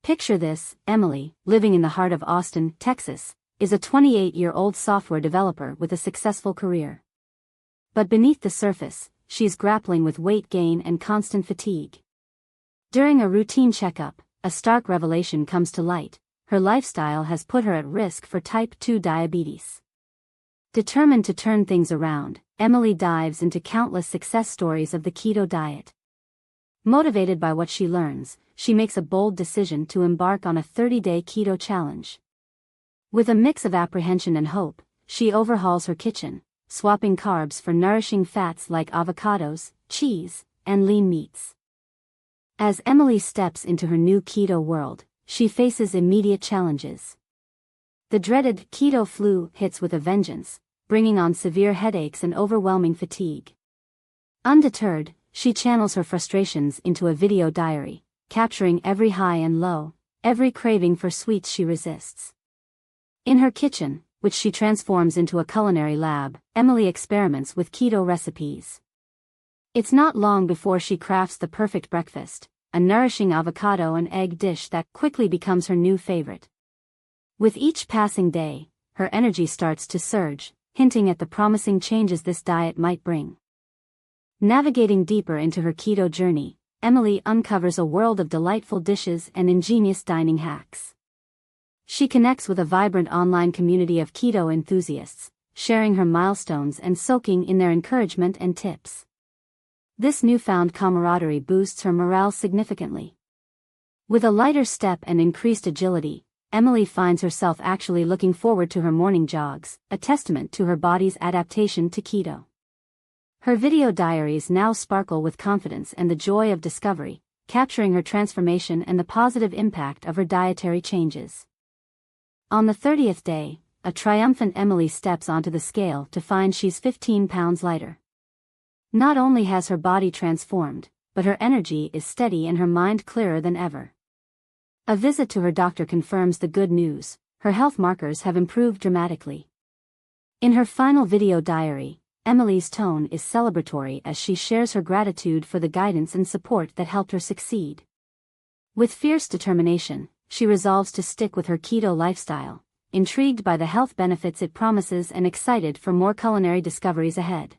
Picture this: Emily, living in the heart of Austin, Texas, is a 28-year-old software developer with a successful career. But beneath the surface, she's grappling with weight gain and constant fatigue. During a routine checkup, a stark revelation comes to light: her lifestyle has put her at risk for type 2 diabetes. Determined to turn things around, Emily dives into countless success stories of the keto diet. Motivated by what she learns, she makes a bold decision to embark on a 30-day keto challenge. With a mix of apprehension and hope, she overhauls her kitchen, swapping carbs for nourishing fats like avocados, cheese, and lean meats. As Emily steps into her new keto world, she faces immediate challenges. The dreaded keto flu hits with a vengeance, bringing on severe headaches and overwhelming fatigue. Undeterred, she channels her frustrations into a video diary, capturing every high and low, every craving for sweets she resists. In her kitchen, which she transforms into a culinary lab, Emily experiments with keto recipes. It's not long before she crafts the perfect breakfast, a nourishing avocado and egg dish that quickly becomes her new favorite. With each passing day, her energy starts to surge, hinting at the promising changes this diet might bring. Navigating deeper into her keto journey, Emily uncovers a world of delightful dishes and ingenious dining hacks. She connects with a vibrant online community of keto enthusiasts, sharing her milestones and soaking in their encouragement and tips. This newfound camaraderie boosts her morale significantly. With a lighter step and increased agility, Emily finds herself actually looking forward to her morning jogs, a testament to her body's adaptation to keto. Her video diaries now sparkle with confidence and the joy of discovery, capturing her transformation and the positive impact of her dietary changes. On the 30th day, a triumphant Emily steps onto the scale to find she's 15 pounds lighter. Not only has her body transformed, but her energy is steady and her mind clearer than ever. A visit to her doctor confirms the good news: her health markers have improved dramatically. In her final video diary, Emily's tone is celebratory as she shares her gratitude for the guidance and support that helped her succeed. With fierce determination, she resolves to stick with her keto lifestyle, intrigued by the health benefits it promises and excited for more culinary discoveries ahead.